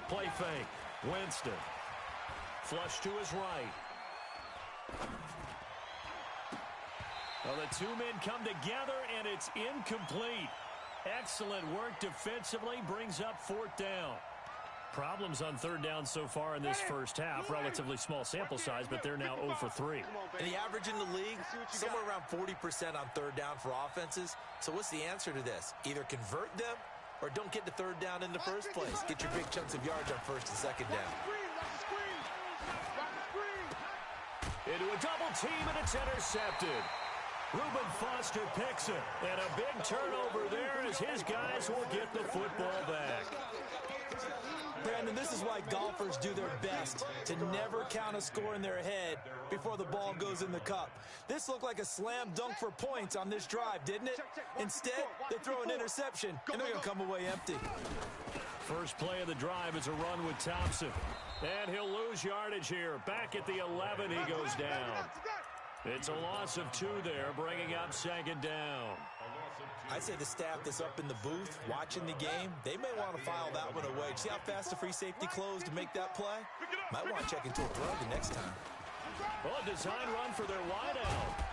Play fake. Winston. Flush to his right. Well, the two men come together, and it's incomplete. Excellent work defensively. Brings up fourth down. Problems on third down so far in this first half. Relatively small sample size, but they're now 0 for 3. And the average in the league, somewhere around 40% on third down for offenses. So what's the answer to this? Either convert them or don't get the third down in the first place. Get your big chunks of yards on first and second down. Into a double team, and it's intercepted. Reuben Foster picks it. And a big turnover there as his guys will get the football back. Brandon, this is why golfers do their best to never count a score in their head before the ball goes in the cup. This looked like a slam dunk for points on this drive, didn't it? Instead, they throw an interception, and they're going to come away empty. First play of the drive is a run with Thompson. And he'll lose yardage here. Back at the 11, he goes down. It's a loss of 2 there, bringing up second down. I'd say the staff that's up in the booth watching the game, they may want to file that one away. See how fast the free safety closed to make that play? Might want to check into a throw the next time. Well, a design run for their wideout.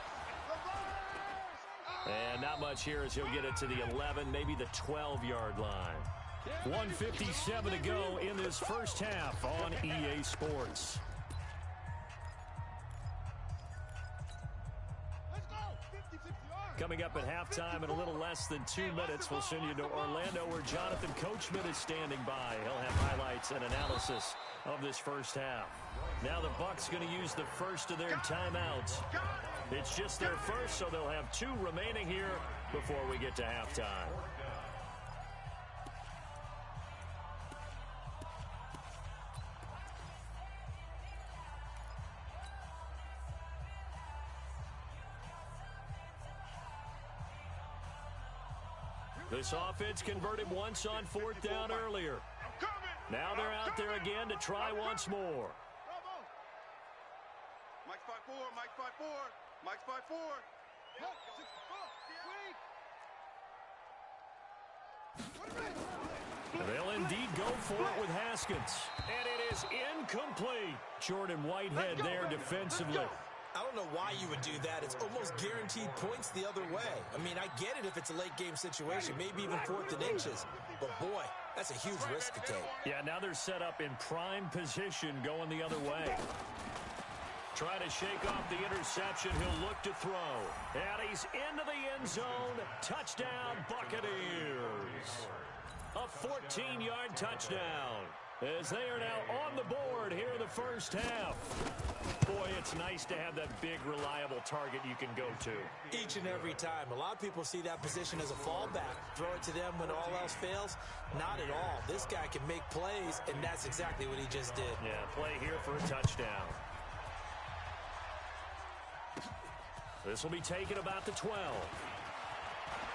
And not much here as he'll get it to the 11, maybe the 12-yard line. 1:57 to go in this first half on EA Sports. Coming up at halftime in a little less than 2 minutes, we'll send you to Orlando where Jonathan Coachman is standing by. He'll have highlights and analysis of this first half. Now the Bucs going to use the first of their timeouts. It's just their first, so they'll have 2 remaining here before we get to halftime. This offense converted once on fourth down earlier. Now they're out there again to try once more. Mike's 5-4, Mike's 5-4, Mike's 5-4. They'll indeed go for it with Haskins. And it is incomplete. Jordan Whitehead there defensively. I don't know why you would do that. It's almost guaranteed points the other way. I mean, I get it if it's a late game situation, maybe even 4th and inches. But, boy, that's a huge risk to take. Yeah, now they're set up in prime position going the other way. Trying to shake off the interception. He'll look to throw. And he's into the end zone. Touchdown, Buccaneers. A 14-yard touchdown as they are now on the board here in the first half. Boy, it's nice to have that big, reliable target you can go to. Each and every time. A lot of people see that position as a fallback. Throw it to them when all else fails. Not at all. This guy can make plays, and that's exactly what he just did. Yeah, play here for a touchdown. This will be taken about the 12.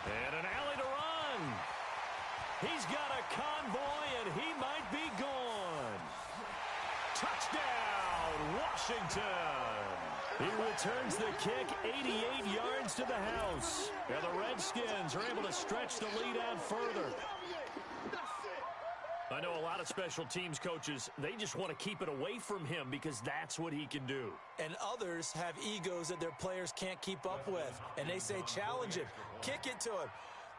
And an alley to run. He's got a convoy, and he might be gone. Touchdown, Washington. He returns the kick 88 yards to the house. And the Redskins are able to stretch the lead out further. I know a lot of special teams coaches, they just want to keep it away from him because that's what he can do. And others have egos that their players can't keep up with. And they say, challenge him, kick it to him.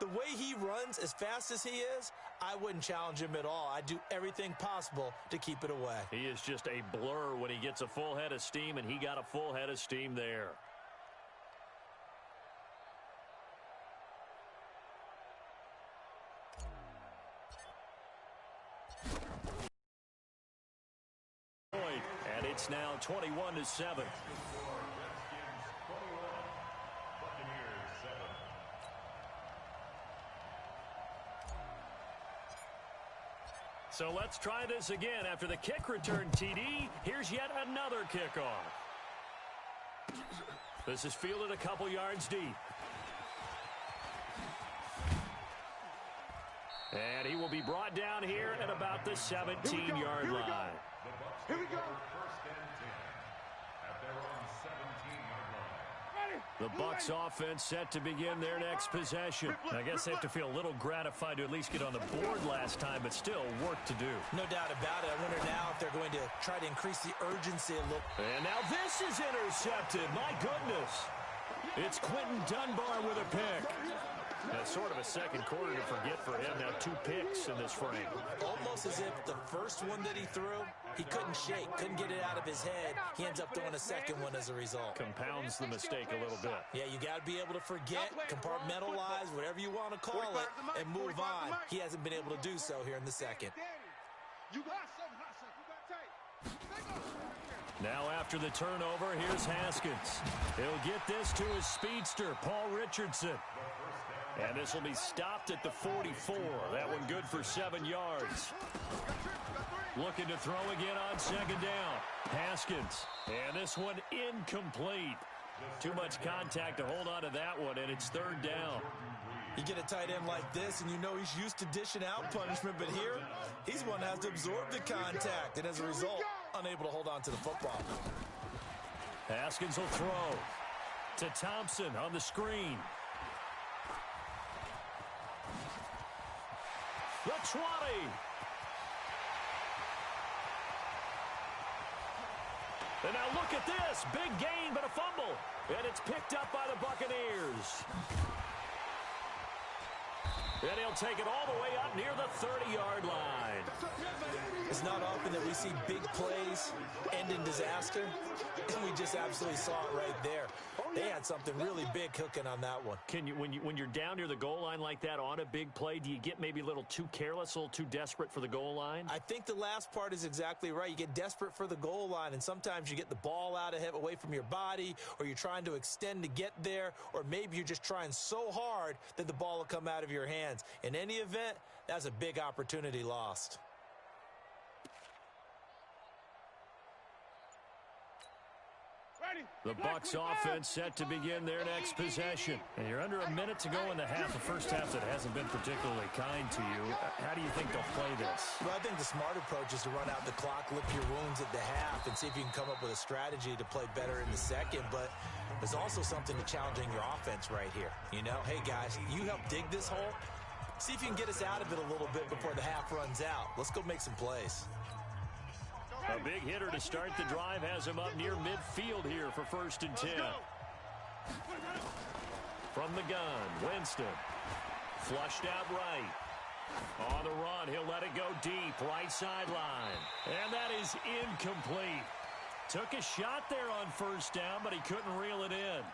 The way he runs as fast as he is, I wouldn't challenge him at all. I'd do everything possible to keep it away. He is just a blur when he gets a full head of steam, and he got a full head of steam there. And it's now 21-7. So let's try this again. After the kick return TD, here's yet another kickoff. This is fielded a couple yards deep. And he will be brought down here at about the 17-yard line. Here we go. The Bucs offense set to begin their next possession. I guess they have to feel a little gratified to at least get on the board last time, but still work to do. No doubt about it. I wonder now if they're going to try to increase the urgency a little. And now this is intercepted. My goodness. It's Quentin Dunbar with a pick. That's sort of a second quarter to forget for him. Now 2 picks in this frame. Almost as if the first one that he threw, he couldn't shake, couldn't get it out of his head. He ends up throwing a second one as a result. Compounds the mistake a little bit. Yeah, you got to be able to forget, compartmentalize, whatever you want to call it, and move on. He hasn't been able to do so here in the second. Now after the turnover, here's Haskins. He'll get this to his speedster, Paul Richardson. And this will be stopped at the 44. That one good for 7 yards. Looking to throw again on second down. Haskins. And this one incomplete. Too much contact to hold on to that one, and it's 3rd down. You get a tight end like this, and you know he's used to dishing out punishment, but here, he's one that has to absorb the contact, and as a result, unable to hold on to the football. Haskins will throw to Thompson on the screen. The 20. And now look at this. Big gain, but a fumble. And it's picked up by the Buccaneers. And he'll take it all the way up near the 30-yard line. It's not often that we see big plays end in disaster, and we just absolutely saw it right there. They had something really big cooking on that one. Can you, when you're down near the goal line like that on a big play, do you get maybe a little too careless, a little too desperate for the goal line? I think the last part is exactly right. You get desperate for the goal line, and sometimes you get the ball out of away from your body, or you're trying to extend to get there, or maybe you're just trying so hard that the ball will come out of your hands. In any event, that's a big opportunity lost. The Bucs offense set to begin their next possession. And you're under a minute to go in the half, a first half that hasn't been particularly kind to you. How do you think they'll play this? Well, I think the smart approach is to run out the clock, lick your wounds at the half, and see if you can come up with a strategy to play better in the second. But there's also something to challenging your offense right here. You know, hey, guys, you help dig this hole. See if you can get us out of it a little bit before the half runs out. Let's go make some plays. A big hitter to start the drive has him up near midfield here for 1st and 10. From the gun, Winston. Flushed out right. On the run, he'll let it go deep, right sideline. And that is incomplete. Took a shot there on 1st down, but he couldn't reel it in.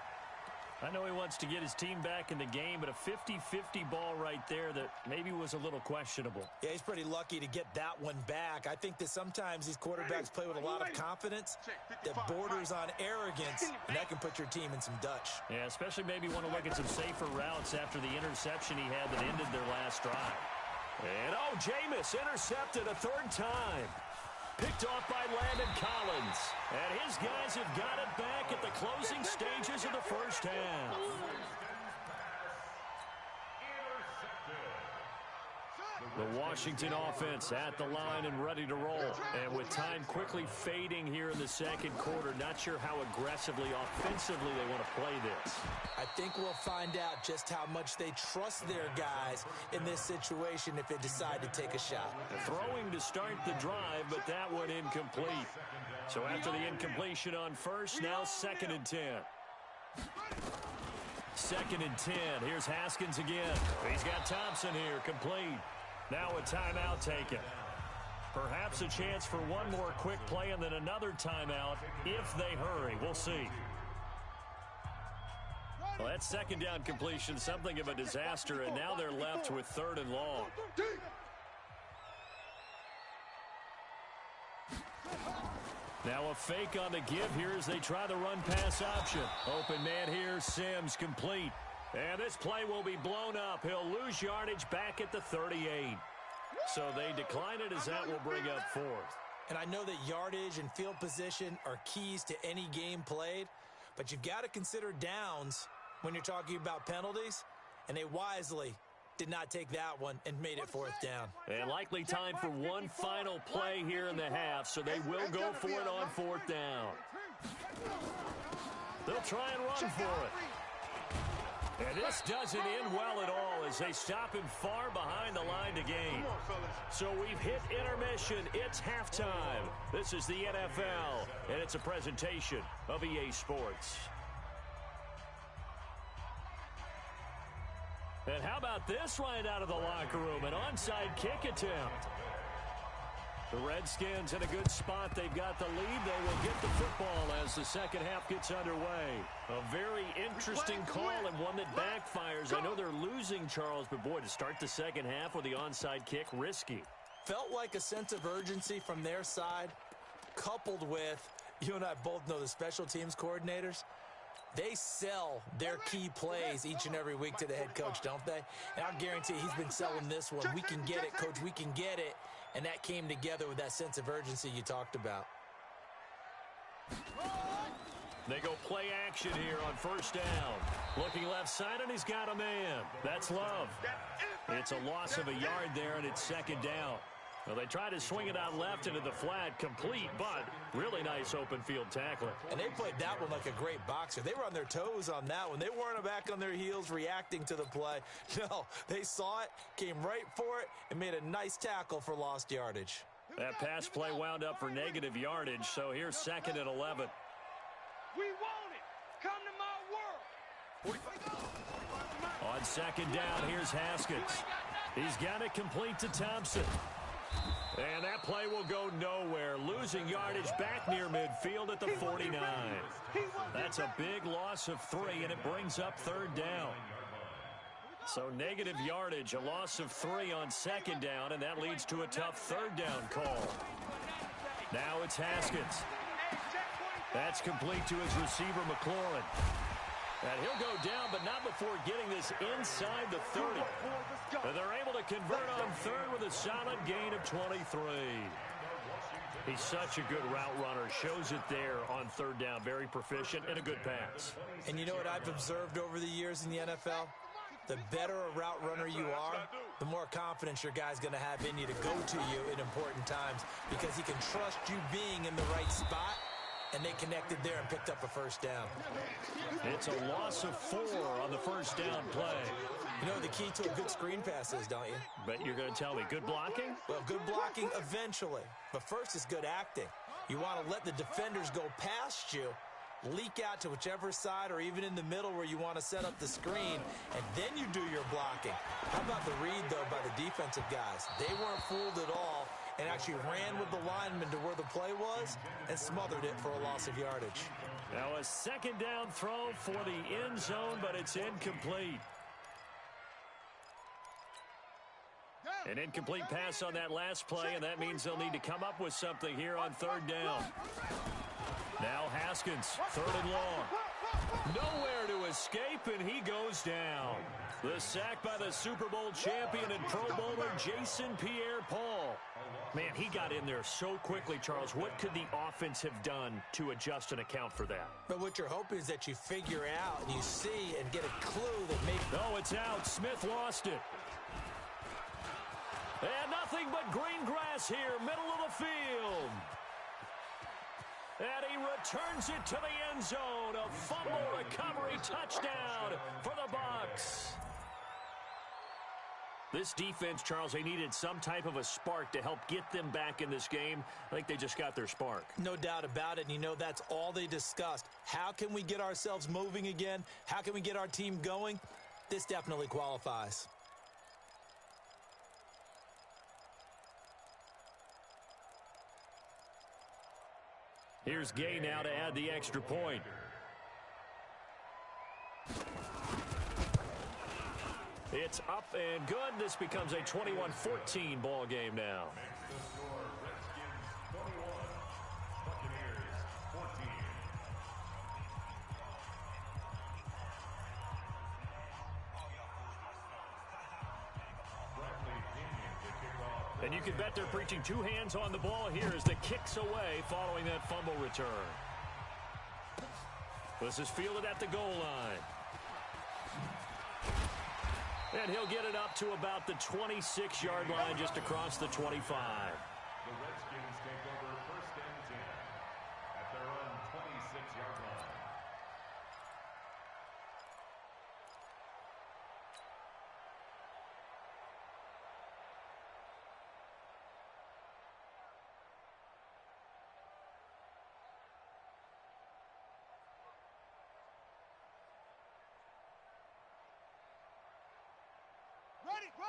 I know he wants to get his team back in the game, but a 50-50 ball right there that maybe was a little questionable. Yeah, he's pretty lucky to get that one back. I think that sometimes these quarterbacks play with a lot of confidence that borders on arrogance, and that can put your team in some Dutch. Yeah, especially maybe want to look at some safer routes after the interception he had that ended their last drive. And, oh, Jameis intercepted a 3rd time. Picked off by Landon Collins. And his guys have got it back at the closing stages of the first half. The Washington offense at the line and ready to roll. And with time quickly fading here in the second quarter, not sure how aggressively, offensively they want to play this. I think we'll find out just how much they trust their guys in this situation if they decide to take a shot. Throwing to start the drive, but that one incomplete. So after the incompletion on 1st, now 2nd and 10. 2nd and 10. Here's Haskins again. He's got Thompson here, complete. Now a timeout taken. Perhaps a chance for one more quick play and then another timeout if they hurry. We'll see. Well, that 2nd down completion, something of a disaster, and now they're left with 3rd and long. Now a fake on the give here as they try the run-pass option. Open man here, Sims, complete. And this play will be blown up. He'll lose yardage back at the 38. So they decline it as that will bring up 4th. And I know that yardage and field position are keys to any game played, but you've got to consider downs when you're talking about penalties, and they wisely did not take that one and made it 4th down. And likely time for one final play here in the half, so they will go for it on 4th down. They'll try and run for it. And this doesn't end well at all as they stop him far behind the line to gain. So we've hit intermission. It's halftime. This is the NFL, and it's a presentation of EA Sports. And how about this right out of the locker room? An onside kick attempt. The Redskins in a good spot. They've got the lead. They will get the football as the second half gets underway. A very interesting call and one that backfires. I know they're losing, Charles, but boy, to start the second half with the onside kick, risky. Felt like a sense of urgency from their side, coupled with, you and I both know the special teams coordinators. They sell their key plays each and every week to the head coach, don't they? And I guarantee he's been selling this one. We can get it, coach. We can get it. And that came together with that sense of urgency you talked about. They go play action here on first down. Looking left side, and he's got a man. That's Love. It's a loss of a yard there, and it's second down. Well, they tried to swing it out left into the flat, complete, but really nice open field tackling. And they played that one like a great boxer. They were on their toes on that one. They weren't back on their heels reacting to the play. No, they saw it, came right for it, and made a nice tackle for lost yardage. That pass play wound up for negative yardage, so here's second and 11. We want it. Come to my world. On second down, here's Haskins. He's got it complete to Thompson. And that play will go nowhere. Losing yardage back near midfield at the 49. That's a big loss of 3, and it brings up third down. So negative yardage, a loss of 3 on second down, and that leads to a tough third down call. Now it's Haskins. That's complete to his receiver, McLaurin. And he'll go down, but not before getting this inside the 30. And they're able to convert on third with a solid gain of 23. He's such a good route runner. Shows it there on third down. Very proficient and a good pass. And you know what I've observed over the years in the NFL? The better a route runner you are, the more confidence your guy's going to have in you to go to you in important times because he can trust you being in the right spot. And they connected there and picked up a first down. It's a loss of 4 on the first down play. You know the key to a good screen pass is, don't you? But you're going to tell me, good blocking? Well, good blocking eventually. But first is good acting. You want to let the defenders go past you, leak out to whichever side or even in the middle where you want to set up the screen, and then you do your blocking. How about the read, though, by the defensive guys? They weren't fooled at all and actually ran with the lineman to where the play was and smothered it for a loss of yardage. Now a second down throw for the end zone, but it's incomplete. An incomplete pass on that last play, and that means they'll need to come up with something here on third down. Now Haskins, third and long. Nowhere to escape, and he goes down. The sack by the Super Bowl champion and Pro Bowler Jason Pierre-Paul. Man, he got in there so quickly, Charles. What could the offense have done to adjust and account for that? But what you're hoping is that you figure out and you see and get a clue that maybe... No, it's out. Smith lost it. And nothing but green grass here, middle of the field. And he returns it to the end zone. A fumble recovery touchdown for the Bucs. This defense, Charles, they needed some type of a spark to help get them back in this game. I think they just got their spark. No doubt about it. And you know that's all they discussed. How can we get ourselves moving again? How can we get our team going? This definitely qualifies. Here's Gay now to add the extra point. It's up and good. This becomes a 21-14 ball game now. And you can bet they're preaching 2 hands on the ball here as the kick's away following that fumble return. This is fielded at the goal line. And he'll get it up to about the 26-yard line, just across the 25. The Redskins take over first and 10 at their own 26-yard line.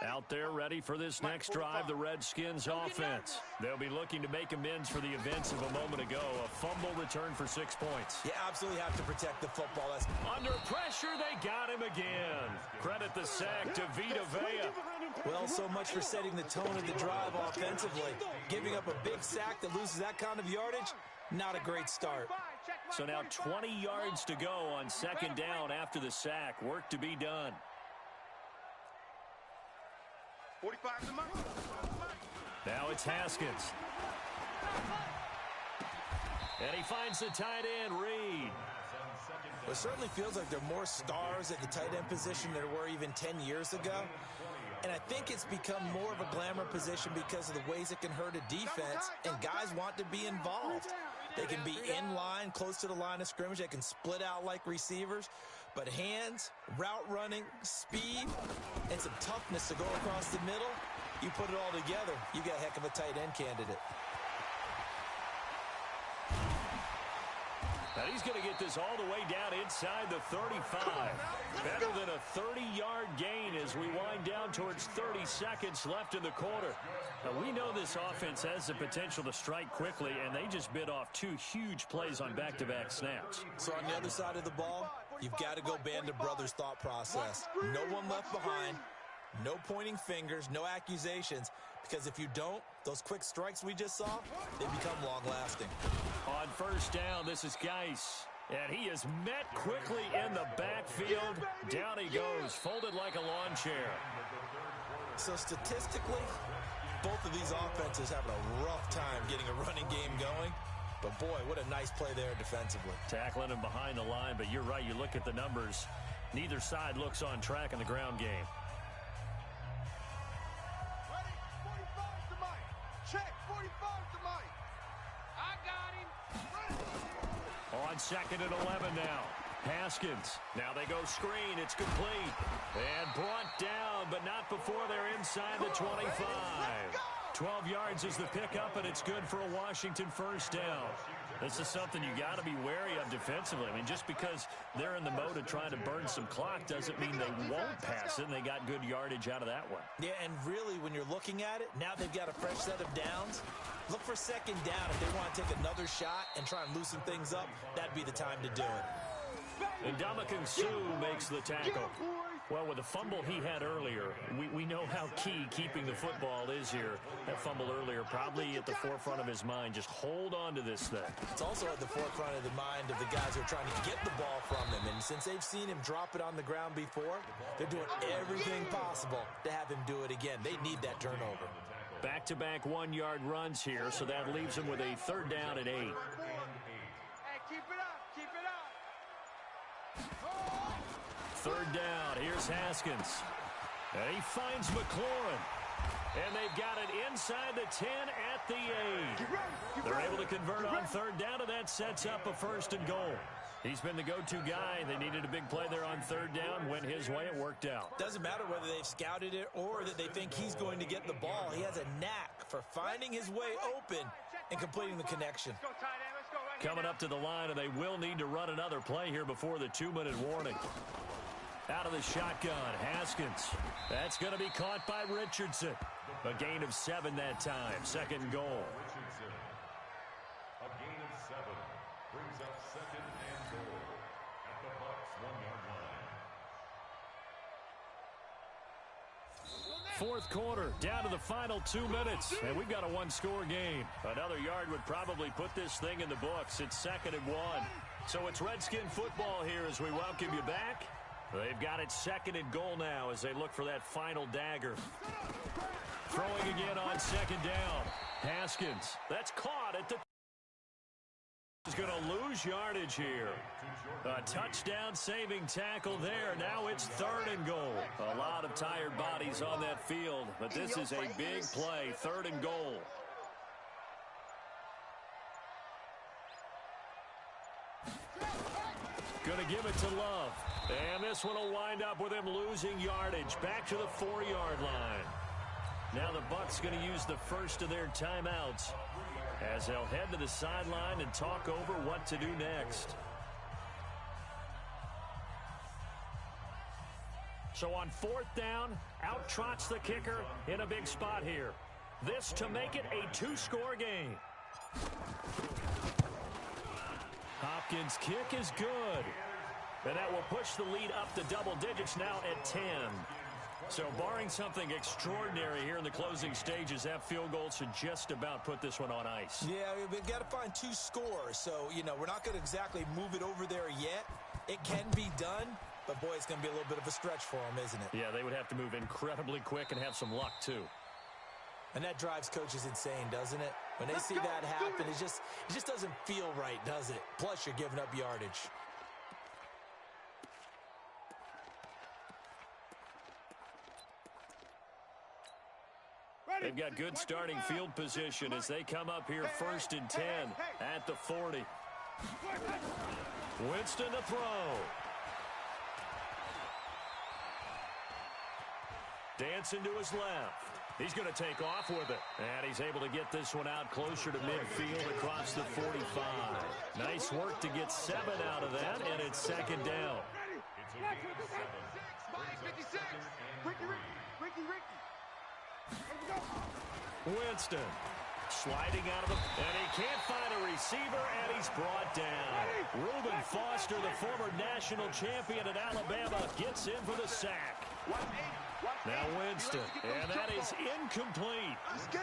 Out there ready for this next drive, the Redskins offense. They'll be looking to make amends for the events of a moment ago. A fumble return for 6 points. You absolutely have to protect the football. Under pressure, they got him again. Credit the sack to Vita Vea. Well, so much for setting the tone of the drive offensively. Giving up a big sack that loses that kind of yardage, not a great start. So now 20 yards to go on second down after the sack. Work to be done. 45 to Mike. Now it's Haskins. And he finds the tight end, Reed. It certainly feels like there are more stars at the tight end position than there were even 10 years ago. And I think it's become more of a glamour position because of the ways it can hurt a defense, and guys want to be involved. They can be in line, close to the line of scrimmage. They can split out like receivers. But hands, route running, speed, and some toughness to go across the middle, you put it all together, you got a heck of a tight end candidate. Now he's going to get this all the way down inside the 35. Better than a 30-yard gain as we wind down towards 30 seconds left in the quarter. Now we know this offense has the potential to strike quickly, and they just bit off 2 huge plays on back-to-back snaps. So on the other side of the ball, you've got to go band of brothers thought process. No one left behind, no pointing fingers, no accusations, because if you don't, those quick strikes we just saw, they become long-lasting. On first down, this is Geis. And he is met quickly in the backfield. Down he goes, folded like a lawn chair. So statistically, both of these offenses having a rough time getting a running game going. But boy, what a nice play there defensively. Tackling him behind the line, but you're right, you look at the numbers. Neither side looks on track in the ground game. Ready? 45 to Mike. Check. 45 to Mike. I got him. On second and 11 now. Haskins. Now they go screen. It's complete. And brought down, but not before they're inside the 25. 12 yards is the pickup, and it's good for a Washington first down. This is something you got to be wary of defensively. I mean, just because they're in the mode of trying to burn some clock doesn't mean they won't pass it, and they got good yardage out of that one. Yeah, and really, when you're looking at it, now they've got a fresh set of downs. Look for second down. If they want to take another shot and try and loosen things up, that'd be the time to do it. And Ndamukong Suh makes the tackle. Well, with the fumble he had earlier, we know how key keeping the football is here. That fumble earlier probably at the forefront of his mind. Just hold on to this thing. It's also at the forefront of the mind of the guys who are trying to get the ball from him. And since they've seen him drop it on the ground before, they're doing everything possible to have him do it again. They need that turnover. Back-to-back 1-yard runs here, so that leaves him with a third down at 8. Hey, keep it up. Keep it up. Third down. Here's Haskins. And he finds McLaurin. And they've got it inside the 10 at the 8. They're able to convert on third down, and that sets up a first and goal. He's been the go-to guy. They needed a big play there on third down. Went his way. It worked out. Doesn't matter whether they've scouted it or that they think he's going to get the ball. He has a knack for finding his way open and completing the connection. Let's go, tight end. Let's go right here. Coming up to the line, and they will need to run another play here before the 2-minute warning. Out of the shotgun, Haskins. That's going to be caught by Richardson. A gain of 7 that time. Second and goal. Richardson. A gain of 7 brings up second and goal at the Bucs 1-yard line. Fourth quarter, down to the final 2 minutes, and we've got a 1-score game. Another yard would probably put this thing in the books. It's second and 1. So it's Redskin football here as we welcome you back. They've got it second and goal now as they look for that final dagger. Throwing again on second down. Haskins. That's caught at the... He's going to lose yardage here. A touchdown-saving tackle there. Now it's third and goal. A lot of tired bodies on that field, but this is a big play. Third and goal. Going to give it to Love. And this one will wind up with him losing yardage. Back to the 4-yard line. Now the Bucs going to use the first of their timeouts as they'll head to the sideline and talk over what to do next. So on 4th down, out trots the kicker in a big spot here. This to make it a 2-score game. Hopkins' kick is good. And that will push the lead up to double digits now at 10. So barring something extraordinary here in the closing stages, that field goal should just about put this one on ice. Yeah, we've got to find 2 scores. So, we're not going to exactly move it over there yet. It can be done, but, boy, it's going to be a little bit of a stretch for them, isn't it? Yeah, they would have to move incredibly quick and have some luck, too. And that drives coaches insane, doesn't it? When they see that happen, it just doesn't feel right, does it? Plus, you're giving up yardage. They've got good starting field position as they come up here 1st and 10 at the 40. Winston to throw. Dancing to his left. He's going to take off with it. And he's able to get this one out closer to midfield across the 45. Nice work to get 7 out of that, and it's 2nd down. It's a gain of 7. Brings up 2nd and 3. Winston sliding out of the, and he can't find a receiver, and he's brought down. Reuben Foster, the former national champion at Alabama, gets in for the sack. Now Winston, and that is incomplete.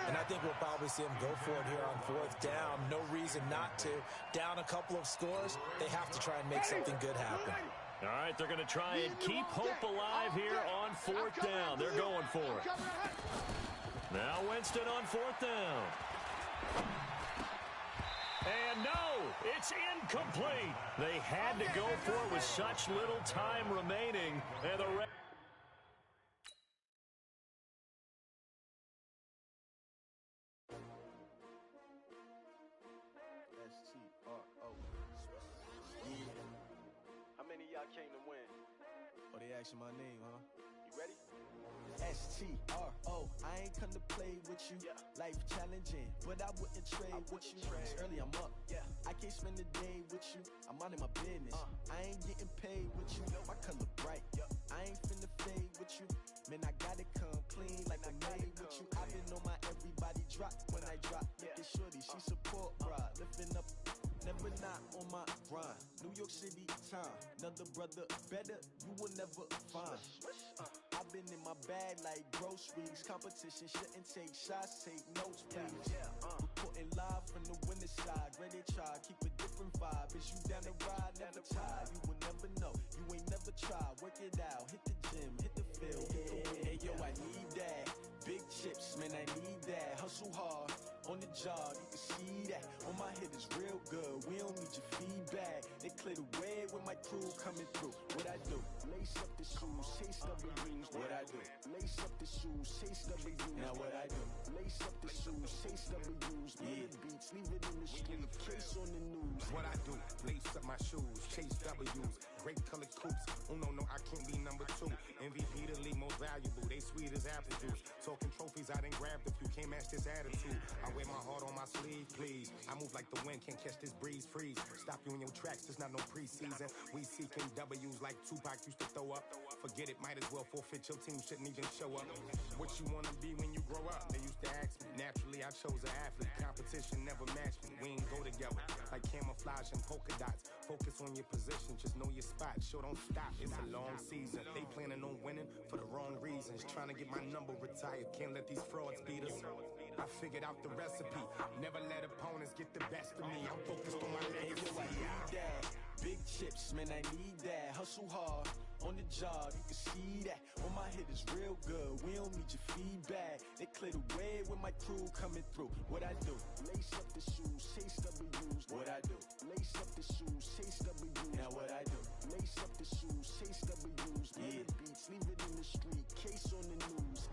And I think we'll probably see him go for it here on 4th down. No reason not to. Down a couple of scores, they have to try and make something good happen. All right, they're going to try and keep hope alive here on 4th down. They're going for it. Now Winston on 4th down. And no, it's incomplete. They had to go for it with such little time remaining. And the H2h. How many of y'all came to win? Oh, they asking my name, huh? You ready? H2h. I ain't come to play with you. Life challenging, but I wouldn't trade with you. It's early, I'm up. I can't spend the day with you. I'm minding my business. I ain't getting paid with you. My color bright. I ain't finna fade with you. Man, I gotta come clean like I'm made with you. I been on my everybody drop when I drop. Look at shorty, she support, bruh. Lifting up. Never not on my grind. New York City time. Another brother better, you will never find. I've been in my bag like groceries. Competition shouldn't take shots, take notes, please. Reporting live from the winning side. Ready to try, keep a different vibe. Is you down the ride, never tired. You will never know, you ain't never tried. Work it out, hit the gym, hit the field, hit the win. Hey yo, I need that. Big chips, man, I need that. Hustle hard, on the job, you can see that. On my head is real good, we don't need your feedback. They clear the way with my crew coming through. What I do? Lace up the shoes, chase W's. What I do? Lace up the shoes, chase W's. Now what I do? Lace up the shoes, chase W's. Yeah, beats, leave it in the street, case on the news. What I do? Lace up my shoes, chase W's. Great colored coops. Oh no, I can't be number 2. MVP the league most valuable. They sweet as apple juice. Talking trophies, I done grabbed a few. Can't match this attitude. I wear my heart on my sleeve, please. I move like the wind, can't catch this breeze. Freeze. Stop you in your tracks. There's not no preseason. We seeking W's like Tupac used to throw up. Forget it, might as well forfeit. Your team shouldn't even show up. What you wanna be when you grow up? They used to ask me. Naturally, I chose an athlete. Competition never matched me. We ain't go together like camouflage and polka dots. Focus on your position, just know your spot. Sure, don't stop. It's a long season. They planning on winning for the wrong reasons. Trying to get my number retired. Can't let these frauds beat us. I figured out the recipe. Never let opponents get the best of me. I'm focused on my legacy. I need that. Big chips, man, I need that. Hustle hard, on the job, you can see that. On my head is real good, we don't need your feedback. They clear the way with my crew coming through. What I do? Lace up the shoes, chase W's. What I do? Lace up the shoes, chase W's. Now what I do? Lace up the shoes, chase W's. Yeah, beats, leave it in the street, case on the news.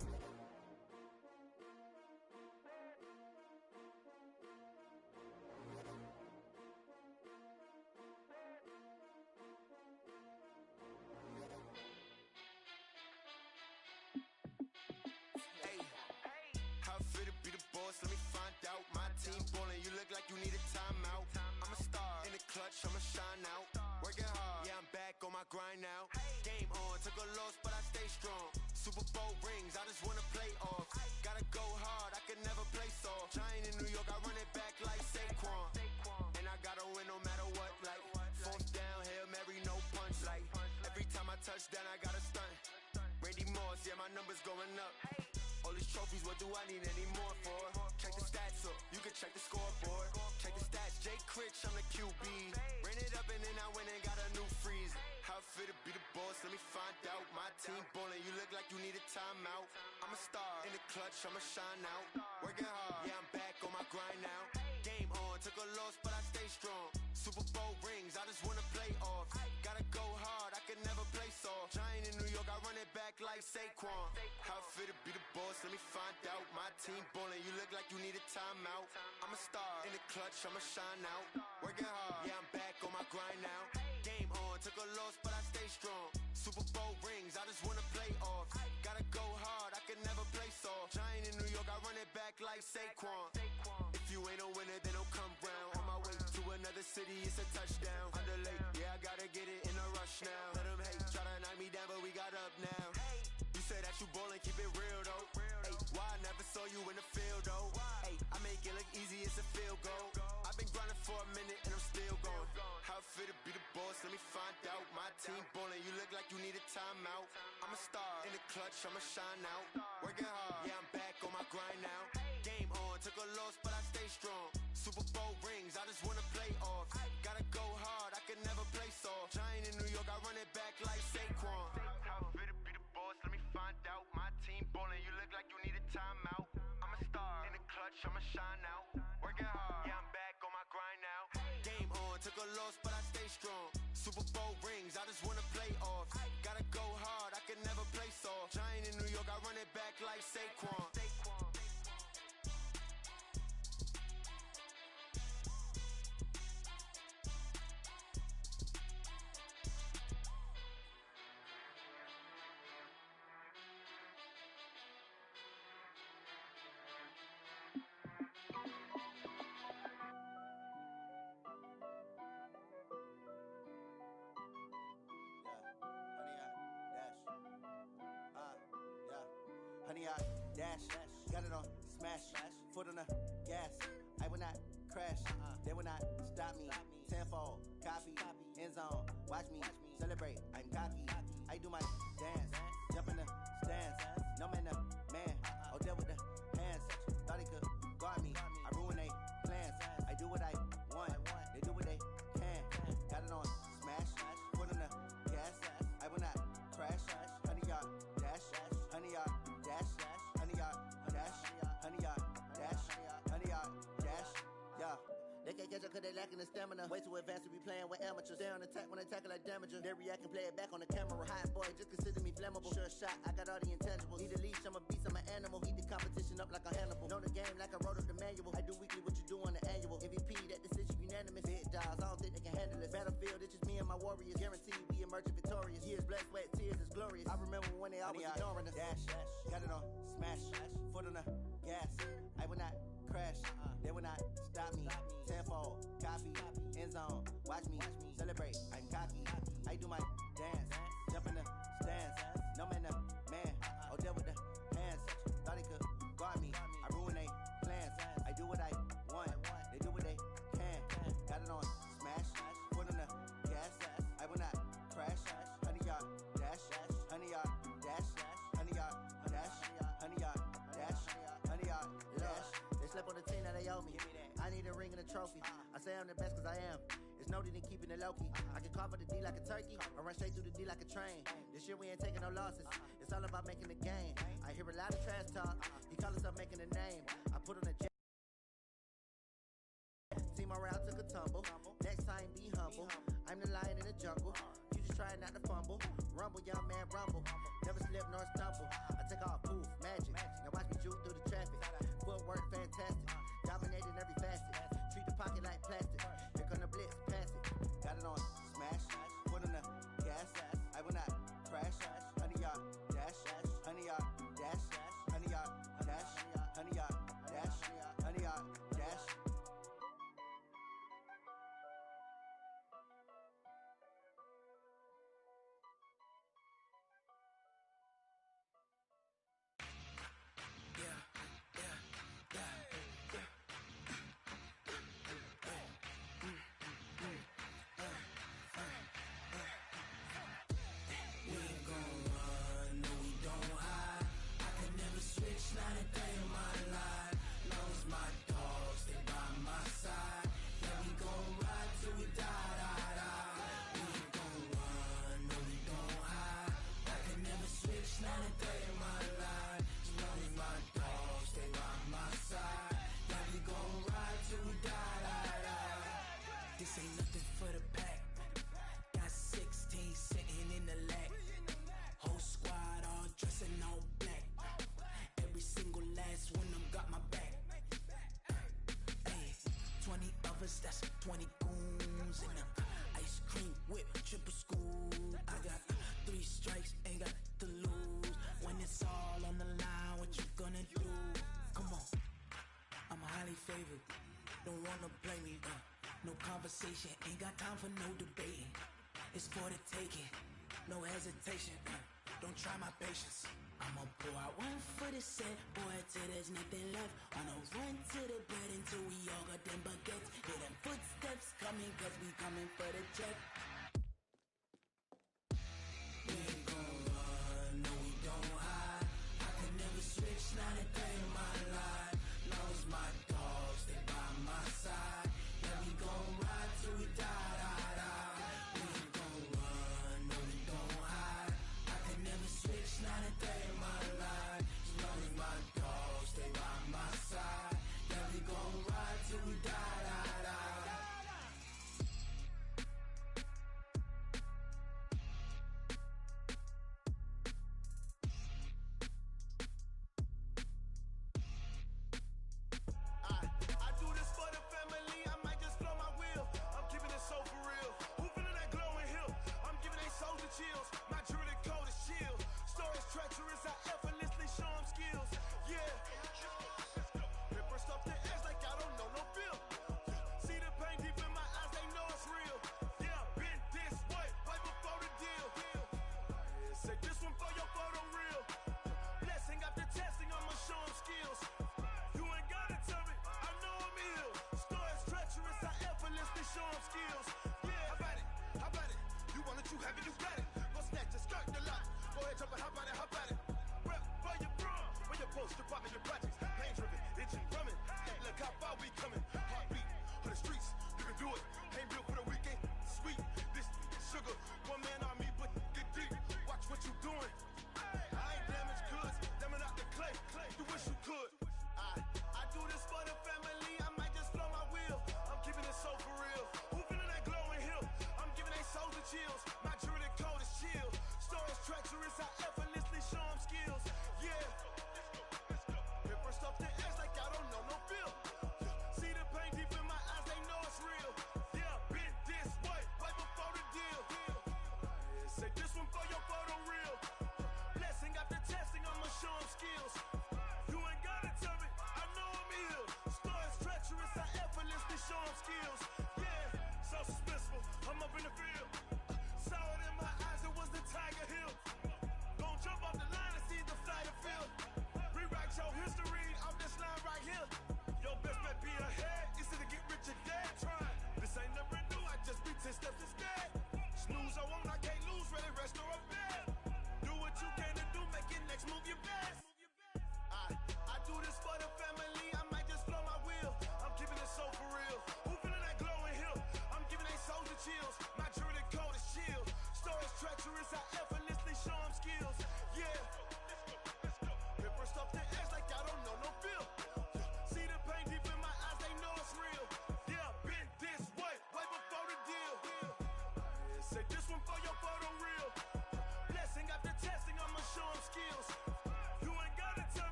Let me find out. My team ballin', you look like you need a timeout. I'm a star in the clutch, I'ma shine out. Working hard, yeah, I'm back on my grind now. Game on, took a loss, but I stay strong. Super Bowl rings, I just wanna play off. Gotta go hard, I can never play soft. Giant in New York, I run it back like Saquon. And I gotta win no matter what, like fourth down, Hail Mary, no punch. Like every time I touch down, I gotta stunt. Randy Moss, yeah, my numbers going up. All these trophies, what do I need any more for? Check the stats up, you can check the scoreboard. Check the stats, Jay Critch, I'm the QB. Ran it up and then I went and got a new freeze. How it feel to be the boss, let me find out. My team ballin', you look like you need a timeout. I'm a star, in the clutch, I'ma shine out. Working hard, yeah, I'm back on my grind now. Game on, took a loss, but I stay strong. Super Bowl rings, I just wanna play off. Gotta go hard, I can never play soft. Giant in New York, I run it back like Saquon. How it feel to be the boss, let me find out. My team ballin', you look like you need a timeout. I'm a star, in the clutch, I'ma shine out. Working hard, yeah, I'm back on my grind now. Game on, took a loss, but I stay strong. Super Bowl rings, I just wanna play off. Gotta go hard, I can never play soft. Giant in New York, I run it back like Saquon. If you ain't a winner, then don't come round. On my way to another city, it's a touchdown. Underlay, yeah, I gotta get it in a rush now. Let them hate, try to knock me down, but we got up now. You said that you ballin', keep it real though. Hey, why I never saw you in the field though? Hey, I make it look easy, it's a field goal. I've been grinding for a minute and I'm still going. How it feel to be the boss, let me find out. My team ballin', you look like you need a timeout. I'm a star, in the clutch, I'ma shine out. Working hard, yeah, I'm back on my grind now. Game on, took a loss, but I stay strong. Super Bowl rings, I just wanna play off. Gotta go hard, I can never play soft. Giant in New York, I run it back like Saquon. How it feel to be the boss, let me find out. My team ballin', you look like you need a timeout. I'm a star, in the clutch, I'ma shine out. Working hard, yeah, I'm back on my grind now. Game on, took a loss, but I stay strong. Super Bowl rings, I just wanna play off. Gotta go hard, I can never play soft. Giant in New York, I run it back like Saquon. Honey, I dash, got it on smash, foot on the gas. I will not crash, they will not stop me. Tenfold, copy, end zone, watch me celebrate. I'm cocky, I do my dance, jump in the stands. No man, the man, oh deal with the hands. Thought he could guard me, I ruin they plans. I do what I want, they do what they can. Got it on smash, foot on the gas. I will not crash, honey, y'all dash, honey, y'all dash, honey, y'all dash, honey, y'all dash, honey, y'all dash, yeah. They can't catch up cause they lacking the stamina. Way too advanced to be playing with amateurs. Stay on attack when they tackle like damager. They react and play it back on the camera. Hot boy, just consider me flammable. Sure shot, I got all the intangibles. Need a leash, I'm a beast, I'm an animal. Heat the competition up like a Hannibal. Know the game like I wrote up the manual. I do weekly what you do on the annual. MVP, that decision unanimous. Big dogs, I don't think they can handle this. Battlefield, it's just me and my warriors. Guaranteed we emerging victorious. Years, blood, sweat, tears, is glorious. I remember when they always ignoring us. Dash, got it on smash, foot on the gas. I will not crash, they will not stop me. Tenfold, copy, end zone, watch me celebrate. I'm cocky, I do my dance, jump in the stands. No man, the man, oh deal with the hands. Thought he could guard me, I ruin they plans. I do what I want, they do what they can. Got it on smash, foot on the gas. I will not crash, honey, y'all dash, honey, y'all dash, honey, y'all dash, honey, y'all dash, honey, y'all dash. They slept on the team that they owe me. I need a ring and a trophy. I say I'm the best cause I am. It's no need in keeping it low-key. I can carve up the D like a turkey or run straight through the D like a train. This year we ain't taking no losses. It's all about making the game. I hear a lot of trash talk. He call himself making a name. I put on a jet. Team morale took a tumble. Next time be humble. I'm the lion in the jungle. You just try not to fumble. Rumble, young man, rumble. Never slip nor stumble. I take off, poof, magic. Now watch me juke through the traffic. Footwork fantastic. Dominating every facet. Treat the pocket like plastic. Here come the blitz, pass it. Got it on smash, foot on the gas. I will not crash. Honey, y'all dash, honey, y'all dash, honey, y'all dash, honey, y'all dash, honey, y'all dash. 20 goons in the ice cream whip, triple school. I got 3 strikes, ain't got to lose. When it's all on the line, what you gonna do? Come on, I'm highly favored. Don't wanna blame me, no conversation, ain't got time for no debating. It's for the taking, no hesitation, don't try my patience. I'ma pour out 1 foot of set, boy, till there's nothing left. On a run to the bed until we all got them baguettes. Hear them footsteps coming, cause we coming for the check. We ain't gon' run, no we don't hide. I can never switch, not a day in my life. Long as my dogs, they by my side. Yeah, we gon' ride till we die, die, die. We ain't gon' run, no we don't hide. I can never switch, not a day in my life. As long as my dogs, stay by my side. Yeah, we gon' ride till we die, die, die. I do this for the family, I might just blow my wheel. I'm keeping it so for real. Who feeling that glowing hill? I'm giving they souls the chills. My jewelry code is chill. Stories treacherous, I effortlessly show them skills. Yeah. Paper stuff the edge like I don't know no feel. See the pain deep in my eyes, they know it's real. Yeah, been this way, way before the deal. Say this one for your photo real. Blessing after testing, I'ma show them skills. You ain't gotta tell me, I know I'm ill. Stories treacherous, I effortlessly show them skills. Yeah, how about it? How about it? You want it, you have it, you got it. Go snatch it, skirt the lot. Go ahead, jump it, how about it? How about it? Rep where you from? Where your post, department, your projects. Pain driven, itching, drumming. Hey, look how far we coming. Heartbeat on the streets, you can do it. Ain't built for the weekend. Sweet, this sugar, one man army, but get deep. Watch what you doing. I ain't damaged goods, damn out the clay. You wish you could. I do this for the family, I might just blow my wheel. I'm keeping it so for real. Who feeling that glowing hill? I'm giving they souls the chills. My jewelry code is chill. Stories treacherous, I effortlessly show them skills. Yeah. Paper stuff the edge like I don't know no feel. See the pain deep in my eyes, they know it's real. Yeah, been this way, way before the deal. Say this one for your photo real. Blessing after testing, I'ma show them skills. You ain't gotta tell me, I know I'm ill. Stories treacherous, I effortlessly show them skills. Yeah, so suspenseful, I'm up in the field. Saw it in my eyes, it was the Tiger Hill. Gon' jump off the line and see the flight of field. Rewrite your history off this line right here. Your best bet be ahead, easy to get rich or dead. Trying, this ain't never new, I just be 10 steps instead. Snooze I won't, I can't lose, ready, rest or a bed. Do what you can to do, make it next move your best. I do this for the family, I might just blow my wheel. I'm keeping it so for real. Who feeling that glowing hill? I'm giving they souls the chills. My jewelry code is chill. Stories treacherous, I effortlessly show them skills. Yeah. Paper stuff the edge like I don't know no feel. See the pain deep in my eyes, they know it's real. Yeah, been this way, way before the deal. Say this one for your photo real. Blessing after testing, I'ma show them skills. You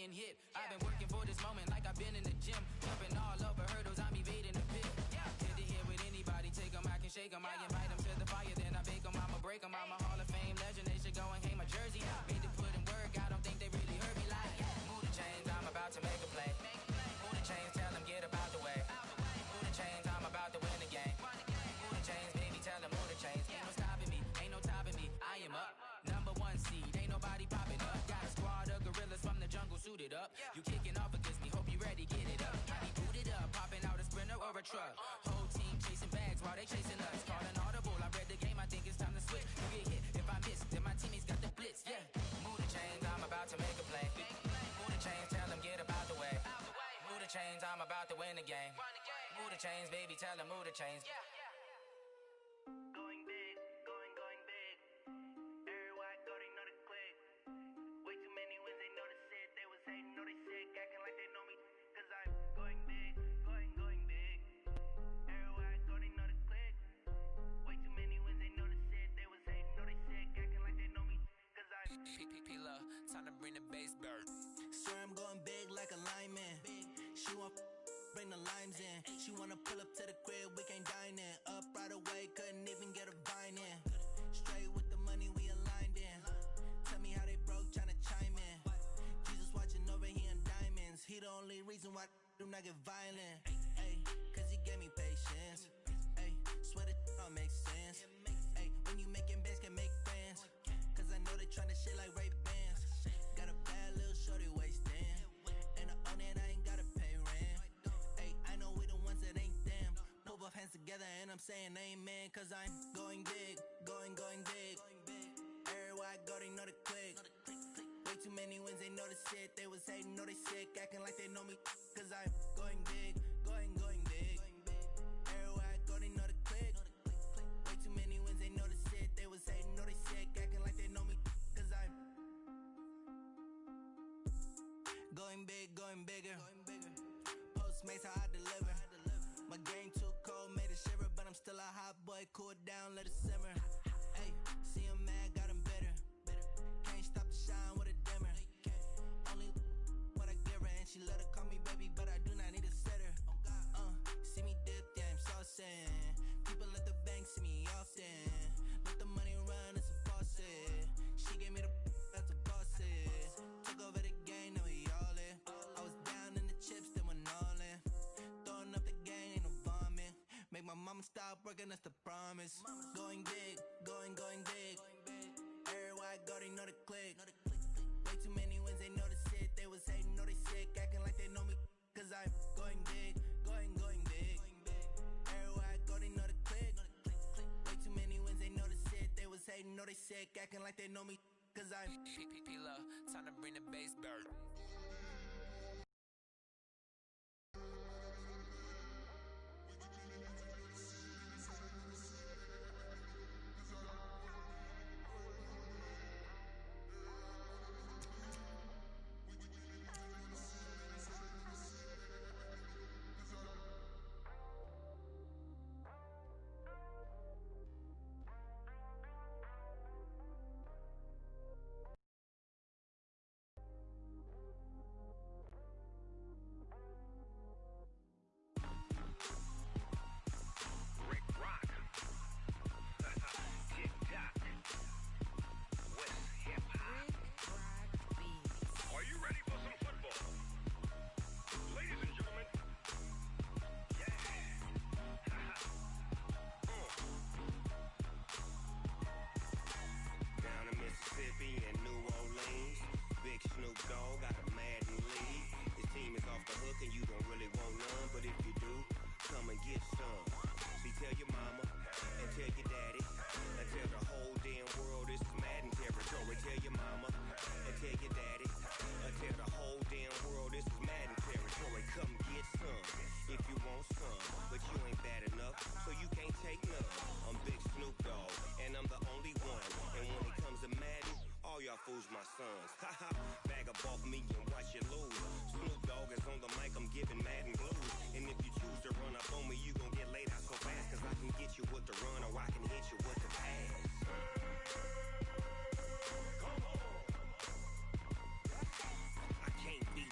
being hit. I've been working for this moment like I've been in the gym. Jumping all over hurdles, I'm evading the pit. Hit to hit with anybody, take them, I can shake them. I invite them to the fire, then I bake them, I'ma break them. I'm a Hall of Fame legend, they should go and hang my jersey. Made to put in work, I don't think they really heard me like. Move the chains, I'm about to make a play. Move the chains, tell them get up out the way. Move the chains, I'm about to win the game. Move the chains, baby, tell them move the chains. Ain't no stopping me, ain't no topping me. I am up, number one seed, ain't nobody popping up. Got a squad of gorillas from the jungle suited up. You kicking off against me, hope you ready, get it up. I be booted up, popping out a sprinter or a truck. Whole team chasing bags while they chasing us. Calling audible, I read the game, I think it's time to switch. You get hit, if I miss, then my teammates got the blitz, yeah. Move the chains, I'm about to make a play. Move the chains, tell them get up out the way. Move the chains, I'm about to win the game. Move the chains, baby, tell them move the chains. Going big, going big. Everywhere I go, they know the click. Way too many wins, they know the shit. They was hating, know they sick, acting like they know me. Cause I'm going big, going big. Everywhere I go, they know the click. Way too many wins, they know the shit. They was hating, know they sick, acting like they know me. Cause I'm P-P-P-Love, time to bring the bass bird. Swear I'm going big like a lineman. She want bring the limes in. She wanna pull up to the crib, we can't dine in. Up right away, couldn't even get a vine in. Straight with the money, we aligned in. Tell me how they broke, tryna chime in. Jesus watching over, he in diamonds. He the only reason why do not get violent. Ay, cause he gave me patience. Ay, swear that all makes sense. Ay, when you making bands, can make friends. Cause I know they tryna shit like Ray-Bans. Got a bad little shorty wasting. And I own it, I ain't gotta pay rent. Ay, I know we the ones that ain't them. Pull both hands together and I'm saying amen. Cause I'm going big, going big. Everywhere I go, they know the click. Way too many wins, they know the shit. They was hating, know they sick, acting like they know me. Cause I'm going big, going big. Everywhere I go, they know the click. Way too many wins, they know the shit. They was hating, know they sick, acting like they know me. Cause I'm going big, going bigger. Postmates how I deliver. My game too cold, made it shiver, but I'm still a hot boy. Cool it down, let it simmer. Hey, see him mad, got him bitter. Can't stop the shine with a dimmer. Only what I give her, and she let her call me baby, but I do not need a sitter. See me dip, yeah, I'm saucing. People at the bank see me often. Let the money run, it's a faucet. She gave me the that's a boss is. Took over the game, now we all in. I was down in the chips, then went all in. Throwing up the game, ain't no vomit. Make my mama stop working, that's the promise. Going big, going big. Everywhere I go, they know the click. Way too many wins, they know the shit. They was hating, know they sick, acting like they know me. Cause I'm going big, going big. Everywhere I go, they know the click. Way too many wins, they know the shit. They was hating, know they sick, acting like they know me. Cause I'm P-P-P-Love, time to bring the bass bird. Fools my sons. Haha, bag up off me and watch you lose. Snoop Dogg is on the mic, I'm giving Madden blues. And if you choose to run up on me, you gon' get laid out so fast. Cause I can get you with the run or I can hit you with the pass. Come on. I can't be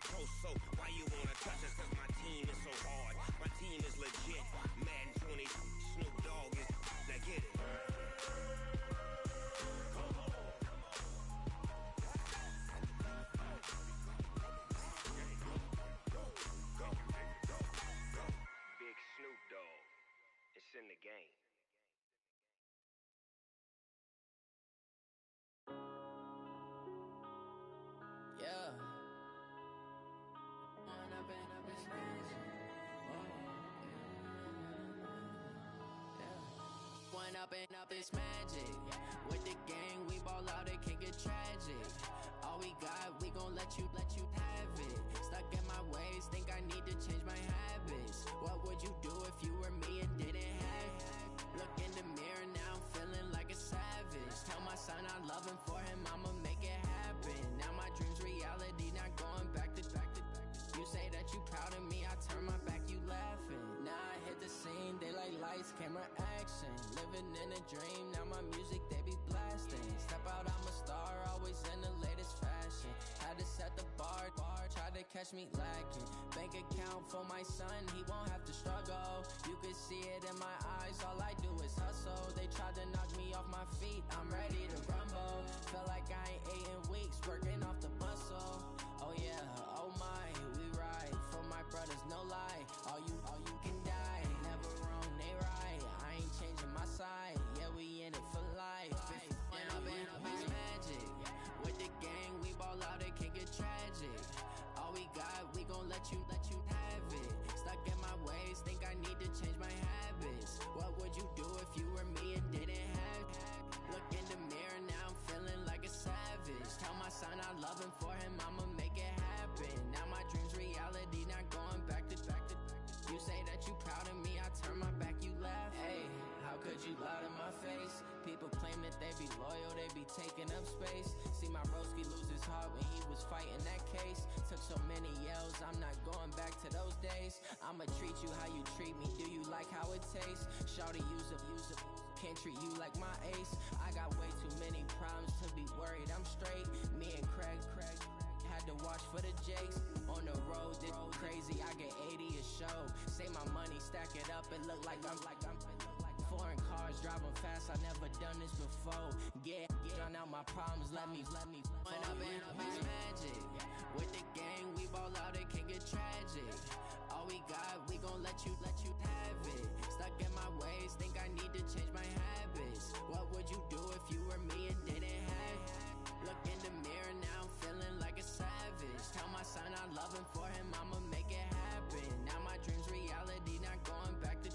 get close, so why you wanna touch us? Cause my team is so hard. My team is legit. Madden 20, Snoop Dogg is. Now get it. Big Snoop Dogg. It's in the game. Yeah. When I've been up this magic. When up and up this magic. With the gang, we ball out, it can get tragic. All we got, we gon' let you have it. Stuck in my ways, think I need to change my habits. What would you do if you were me and didn't have it? Look in the mirror, now I'm feeling like a savage. Tell my son I love him, for him I'ma make it happen. Now my dream's reality, not going back to. You say that you proud of me, I turn my back, you laughing. Now I hit the scene, they like lights, camera, action. Living in a dream, now my music, they be blasting. Step out, I'm a star, always in the latest fashion. Had to set the bar, try to catch me lacking. Bank account for my son, he won't have to struggle. You can see it in my eyes, all I do is hustle. They tried to knock me off my feet, I'm ready to rumble. Feel like I ain't ate in weeks, working off the muscle. Oh yeah, oh my, we ride for my brothers, no lie. All you can die, never wrong, they right. I ain't changing my side, yeah, we in it for life. When I've been up is magic. With the gang, we ball out, it can get tragic. All we got, we gon' let you have it. Stuck in my ways, think I need to change my habits. What would you do if you were me and didn't have it? Look in the mirror, now I'm feeling like a savage. Tell my son I love him, for him I'ma make it happen. Now my dream's reality, not going back to. You say that you proud of me, I turn my back, you laugh. Hey, how could you lie to my face? People claim that they be loyal, they be taking up space. See my broski lose his heart when he was fighting that case. Took so many yells, I'm not going back to those days. I'ma treat you how you treat me, do you like how it tastes? Shawty, use up, can't treat you like my ace. I got way too many problems to be worried, I'm straight. Me and Craig had to watch for the Jakes. On the road, this crazy, I get 80 a show. Say my money, stack it up, it look like I'm foreign cars, driving fast, I never done this before. Get drown out my problems, let me When I've been up is magic. With the gang, we ball out, it can get tragic. All we got, we gon' let you have it. Stuck in my ways, think I need to change my habits. What would you do if you were me and didn't have it? Look in the mirror, now I'm feeling like a savage. Tell my son I love him, for him I'ma make it happen. Now my dream's reality, not going back to.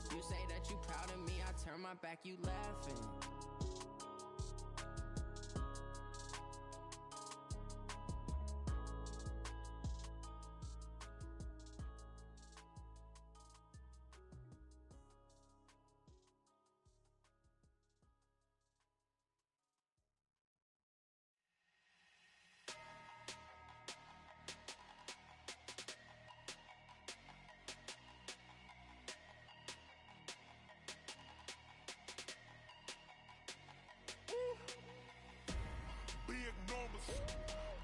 You say that you proud of me, I turn my back, you laughing.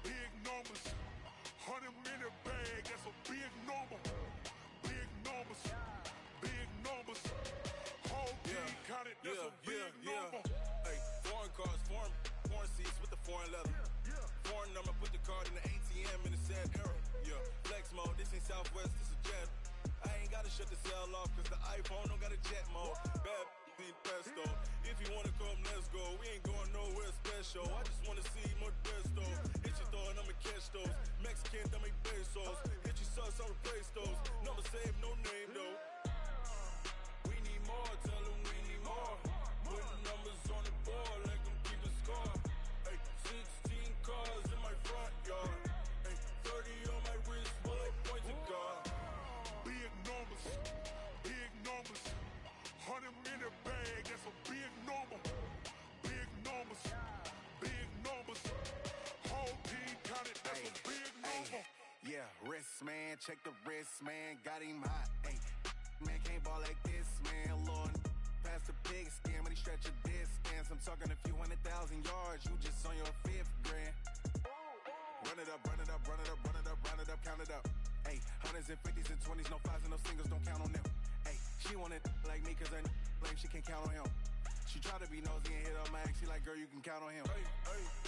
Big numbers, 100 minute bag, that's a big number. Big numbers, whole team counted, that's a big number. Hey, foreign cars, foreign seats with the foreign leather. Foreign number, put the card in the ATM in the sad era. Yeah, flex mode, this ain't Southwest, this is Jet. I ain't gotta shut the cell off, cause the iPhone don't got a jet mode. Bad pesto. If you wanna come, let's go. We ain't going nowhere special. I just wanna see more Desto. Hit your thought, I'ma catch those. Mexican, dame pesos. Hit your sus, I'll replace those. Number save, no name though. We need more, tell them we need more. Putting numbers on the board, let them keep the score. Hey, 16 cars in my front yard. Hey, 30 on my wrist, bullet point to God. Big numbers, 100 minute bag, that's a big number. Big numbers, whole team counted, that's a big number. Yeah, wrist man, check the wrist man, got him hot. Ay, man can't ball like this, man. Lord, past the pig skin when he stretch a distance. I'm talking a few 100,000 yards, you just on your 5th grand. What Run it up, run it up, run it up, run it up, run it up, count it up. Ayy, hundreds and fifties and 20s, no fives and no singles, don't count on them. Ayy, she want it like me cause her lame, she can't count on him. She try to be nosy and hit up my ex, she like, girl, you can count on him. Hey, hey.